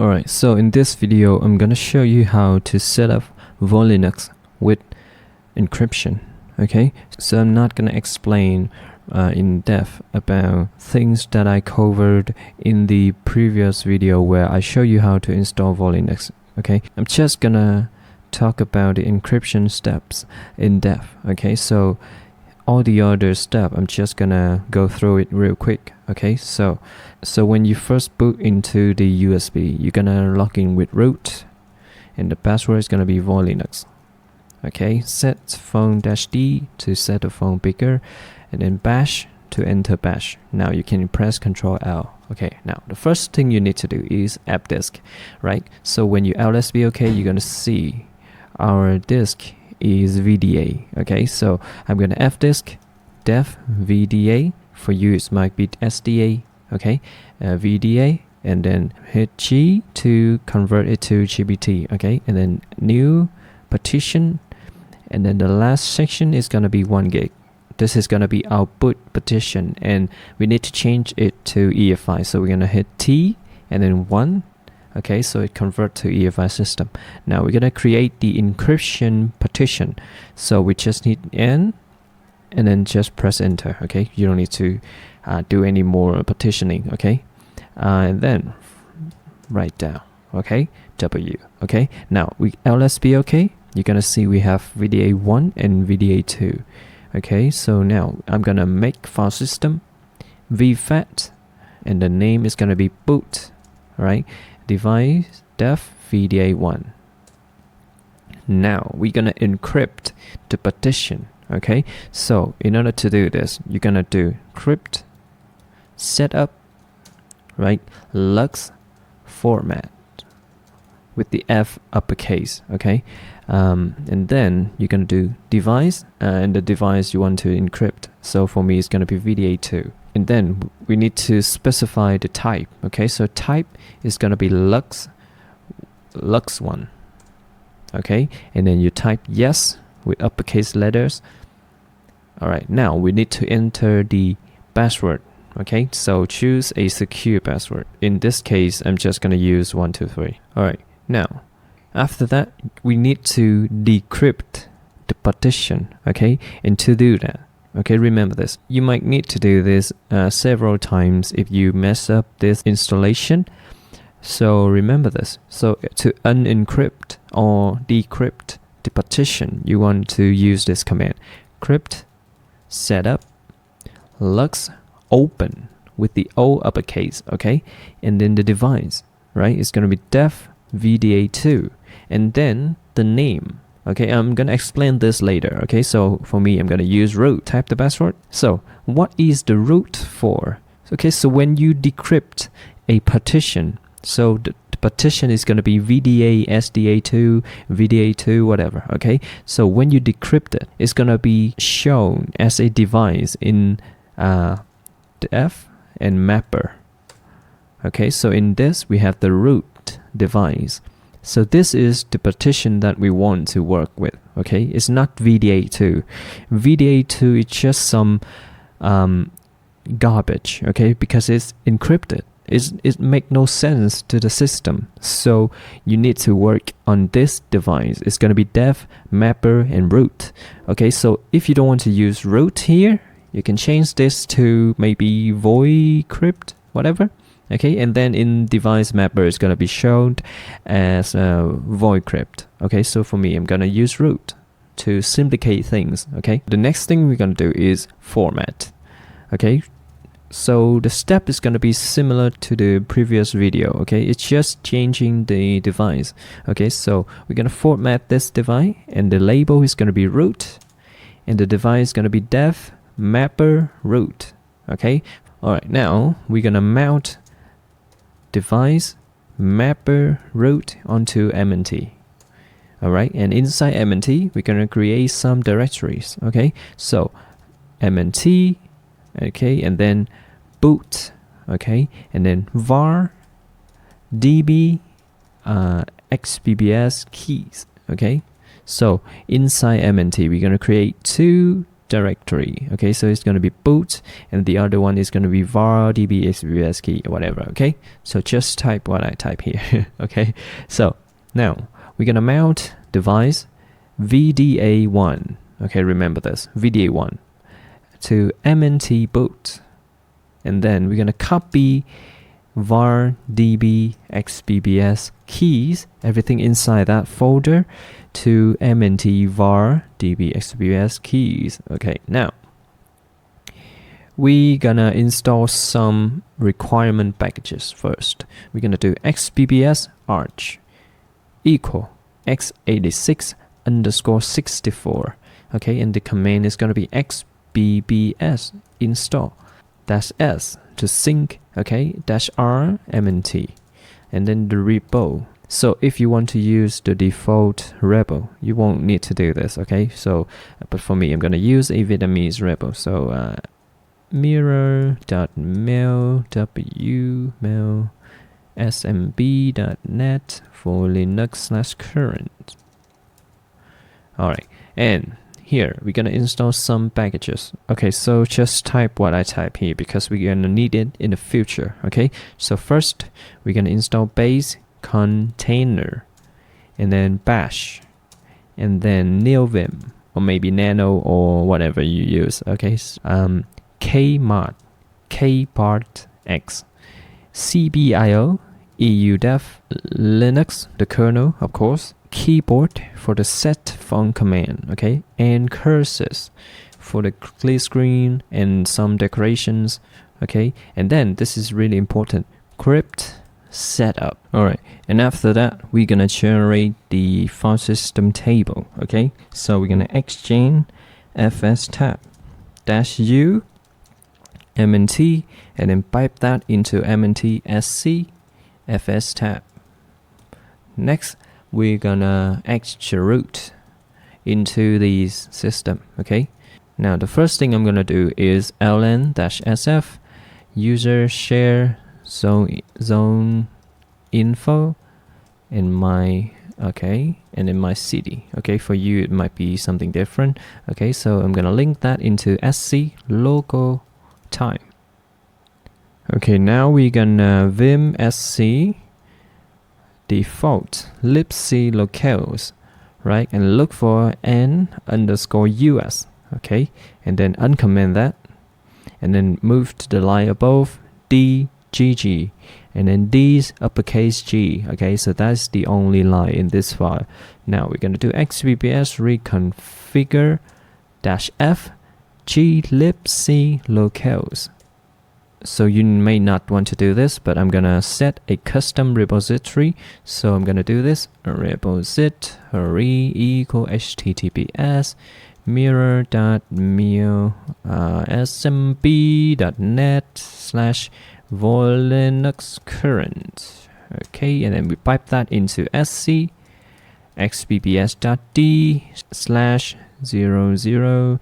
Alright, so in this video, I'm gonna show you how to set up Linux with encryption. Okay, so I'm not gonna explain in depth about things that I covered in the previous video where I show you how to install Linux. Okay, I'm just gonna talk about the encryption steps in depth. Okay, so all the other stuff I'm just gonna go through it real quick. Okay, so when you first boot into the USB, you're gonna log in with root, and the password is gonna be Linux. Okay, set phone-d to set the phone bigger, and then bash to enter bash. Now you can press Ctrl L. Okay, now the first thing you need to do is app disk, right? So when you LSB OK, you're gonna see our disk is VDA. Okay, so I'm gonna fdisk def VDA. For you it might be SDA. Okay, VDA, and then hit G to convert it to GBT. Okay, and then new partition, and then the last section is gonna be 1 gig. This is gonna be our boot partition, and we need to change it to EFI. So we're gonna hit T and then 1. Okay, so it converts to EFI system. Now we're gonna create the encryption partition. So we just need N and then just press enter. Okay, you don't need to do any more partitioning. Okay, and then write down. Okay, W. Okay, now we LSB OK. You're gonna see we have VDA 1 and VDA 2. Okay, so now I'm gonna make file system vfat, and the name is gonna be boot. Right, device def VDA 1. Now we're gonna encrypt the partition. Okay, so in order to do this, you're gonna do crypt setup, right, lux format with the F uppercase. Okay, and then you're gonna do device, and the device you want to encrypt. So for me, it's gonna be VDA 2. And then we need to specify the type. Okay, so type is gonna be lux 1. Okay, and then you type yes with uppercase letters. Alright, now we need to enter the password. Okay, so choose a secure password. In this case, I'm just gonna use 123. Alright, now after that, we need to decrypt the partition. Okay, and to do that, okay, remember this. You might need to do this several times if you mess up this installation. So remember this. So to unencrypt or decrypt the partition, you want to use this command: crypt setup lux open with the O uppercase. Okay, and then the device, right, it's gonna be def VDA 2, and then the name. Okay, I'm gonna explain this later. Okay, so for me, I'm gonna use root. Type the password. So what is the root for? Okay, so when you decrypt a partition, so the partition is gonna be VDA SDA2, VDA2, whatever. Okay, so when you decrypt it, it's gonna be shown as a device in the F and mapper. Okay, so in this we have the root device. So this is the partition that we want to work with. Okay, it's not VDA2. VDA2 is just some garbage. Okay, because it's encrypted. It makes no sense to the system. So you need to work on this device. It's gonna be def, mapper, and root. Okay, so if you don't want to use root here, you can change this to maybe void crypt, whatever. Okay, and then in device mapper is gonna be shown as void crypt. Okay, so for me, I'm gonna use root to simplify things. Okay, the next thing we're gonna do is format. Okay, so the step is gonna be similar to the previous video. Okay, it's just changing the device. Okay, so we're gonna format this device, and the label is gonna be root, and the device is gonna be def mapper root. Okay, all right, now we're gonna mount device mapper root onto MNT. Alright, and inside MNT we're gonna create some directories. Okay, so MNT, okay, and then boot, okay, and then var db xbbs keys. Okay, so inside MNT we're gonna create two directory. Okay, so it's going to be boot, and the other one is going to be var db xbbs key or whatever. Okay, so just type what I type here. Okay, so now we're going to mount device VDA1. Okay, remember this, VDA1 to mnt boot, and then we're going to copy var db xbbs keys, everything inside that folder, to mnt var db xbbs keys. Okay, now we're gonna install some requirement packages first. We're gonna do xbbs arch equal x86 underscore 64. Okay, and the command is gonna be xbbs install -s to sync, okay, -r mnt, and then the repo. So if you want to use the default repo, you won't need to do this. Okay, so but for me, I'm gonna use a Vietnamese repo. So mirror.mail mail smb.net for linux/current. All right, and here we're gonna install some packages. Okay, so just type what I type here because we're gonna need it in the future. Okay, so first we're gonna install base container, and then bash, and then neovim, or maybe nano, or whatever you use. Okay, kmod, kpart x, cbio, eudef, linux, the kernel, of course, keyboard for the set font command, okay, and curses for the clear screen and some decorations. Okay, and then this is really important, crypt setup. All right, and after that we're gonna generate the file system table. Okay, so we're gonna xgen fs tab -u mnt, and then pipe that into mnt sc fs tab. Next we're gonna xchroot into these system. Okay, now the first thing I'm gonna do is ln-sf user share zone info in my, okay, and in my cd. Okay, for you it might be something different. Okay, so I'm gonna link that into sc local time. Okay, now we're gonna vim sc default libc locales, right, and look for n_us. Okay, and then uncomment that, and then move to the line above dgg, and then D's uppercase G. Okay, so that's the only line in this file. Now we're going to do xbbs reconfigure -f glibc locales. So you may not want to do this, but I'm gonna set a custom repository. So I'm gonna do this repository equal https mirror.mail smb.net/linux-current. Okay, and then we pipe that into sc xbbs.d/00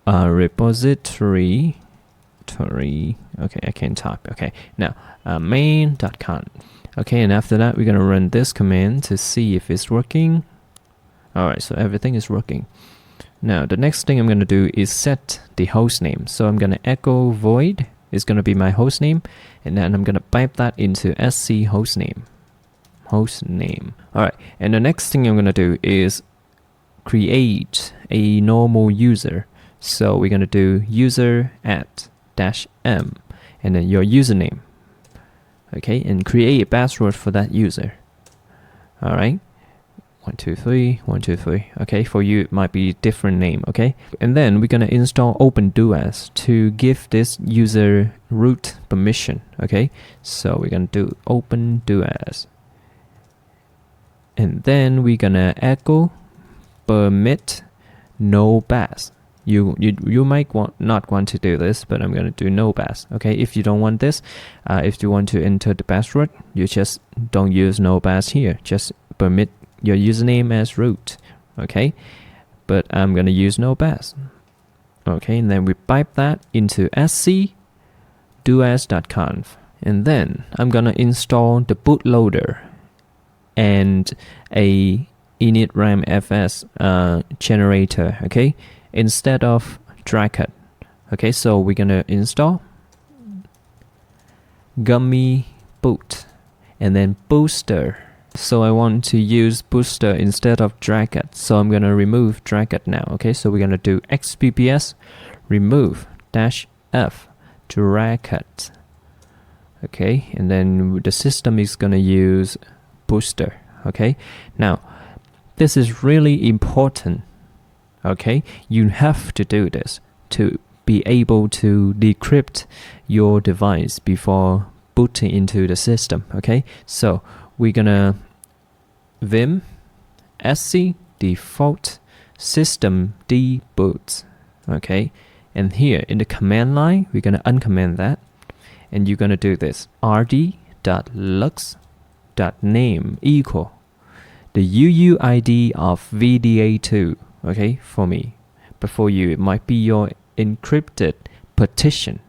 repository. Okay, I can't type. Okay, now main.conf. Okay, and after that we're gonna run this command to see if it's working. Alright, so everything is working. Now the next thing I'm gonna do is set the host name. So I'm gonna echo void is gonna be my host name, and then I'm gonna pipe that into sc hostname. Alright, and the next thing I'm gonna do is create a normal user. So we're gonna do user at -m, and then your username. Okay, and create a password for that user. All right, 123 123. Okay, for you it might be a different name. Okay, and then we're gonna install OpenDoas to give this user root permission. Okay, so we're gonna do OpenDoas, and then we're gonna echo permit no pass. You might not want to do this, but I'm going to do no pass. Okay, if you don't want this, if you want to enter the password, you just don't use no pass here. Just permit your username as root. Okay, but I'm going to use no pass. Okay, and then we pipe that into sc doas.conf, and then I'm going to install the bootloader and a init ram fs generator. Okay, instead of drag it. Okay, so we're gonna install gummy boot and then booster. So I want to use booster instead of draget, so I'm gonna remove draget now. Okay, so we're gonna do xbps remove -f draget. Okay, and then the system is gonna use booster. Okay, now this is really important. Okay, you have to do this to be able to decrypt your device before booting into the system. Okay, so we're gonna vim sc default system dboot. Okay, and here in the command line we're gonna uncomment that, and you're gonna do this rd.lux.name equal the UUID of VDA2. Okay, for me, but for you it might be your encrypted partition.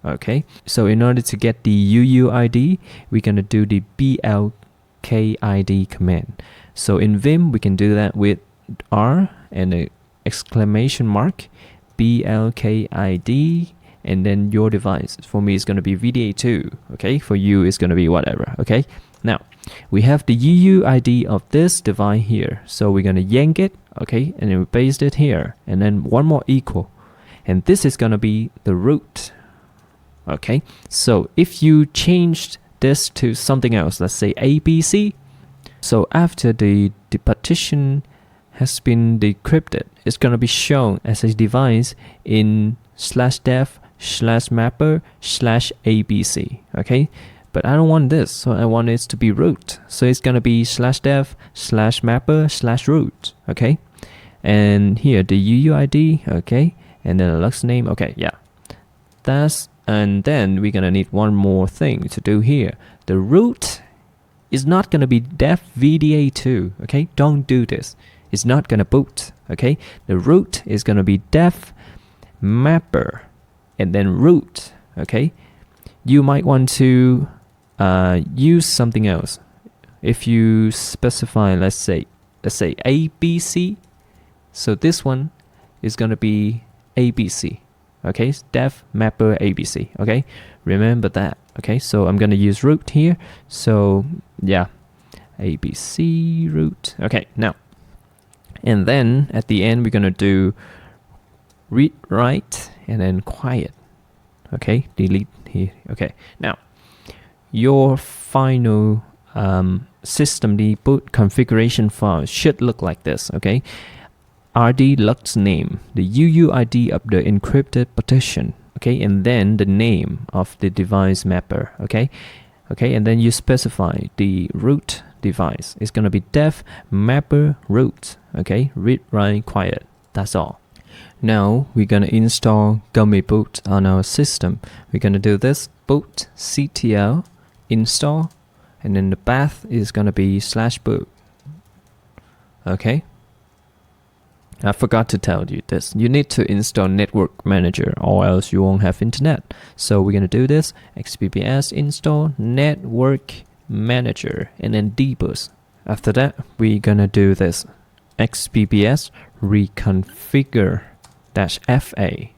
Okay, so in order to get the UUID, we're gonna do the blkid command. So in Vim we can do that with R and an exclamation mark blkid and then your device. For me it's gonna be VDA2. Okay, for you it's gonna be whatever. Okay, now we have the UUID of this device here, so we're gonna yank it. Okay, and then we paste it here, and then one more equal, and this is gonna be the root. Okay, so if you changed this to something else, let's say ABC, so after the partition has been decrypted, it's gonna be shown as a device in /dev/mapper/ABC. Okay, but I don't want this, so I want it to be root. So it's gonna be /dev/mapper/root. Okay, and here the UUID. Okay, and then the Lux name. Okay, yeah, that's. And then we're gonna need one more thing to do here. The root is not gonna be dev VDA2. Okay, don't do this. It's not gonna boot. Okay, the root is gonna be dev mapper and then root. Okay, you might want to use something else. If you specify, let's say ABC, so this one is gonna be ABC. Okay, dev mapper ABC. Okay, remember that. Okay, so I'm gonna use root here. So yeah, ABC root. Okay, now, and then at the end we're gonna do read write and then quiet. Okay, delete here. Okay, now your final system dboot configuration file should look like this. Okay, rd lux name, the UUID of the encrypted partition. Okay, and then the name of the device mapper. Okay, and then you specify the root device. It's gonna be dev mapper root. Okay, read write quiet. That's all. Now we're gonna install gummy boot on our system. We're gonna do this boot ctl install, and then the path is gonna be /boot. Okay, I forgot to tell you this. You need to install Network Manager or else you won't have internet. So we're gonna do this xbps install Network Manager and then dbus. After that we're gonna do this xbps reconfigure-fa.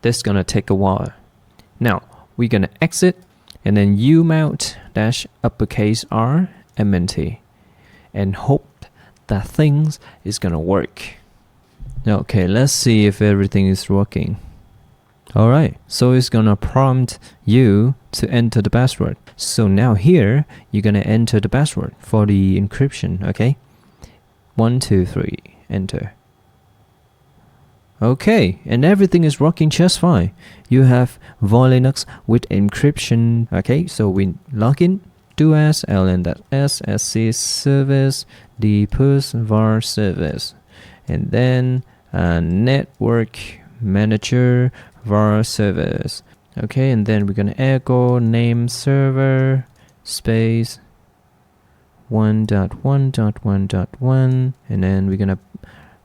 This is gonna take a while. Now we're gonna exit and then umount-uppercase R mnt and hope that things is gonna work. Okay, let's see if everything is working. Alright, so it's gonna prompt you to enter the password. So now here you're gonna enter the password for the encryption. Okay, 1 2 3 enter. Okay, and everything is working just fine. You have Volinux with encryption. Okay, so we log in, do as ln.s sc service dbus var service, and then network manager var service. Okay, and then we're gonna echo name server space 1.1.1.1, and then we're gonna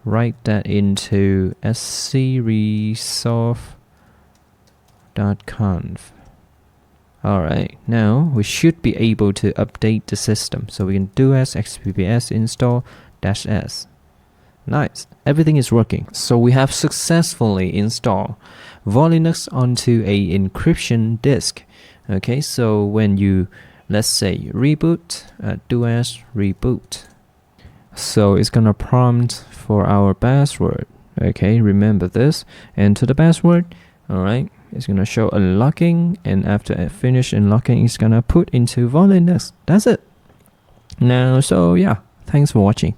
write that into scresolve.conf. Alright, now we should be able to update the system. So we can do as xbps install -s. Nice, everything is working. So we have successfully installed Linux onto a encryption disk. Okay, so when you, let's say, reboot, do as reboot. So it's gonna prompt for our password. Okay, remember this. Enter the password. Alright, it's gonna show unlocking, and after I finish unlocking, it's gonna put into Linux. That's it. Now, so yeah, thanks for watching.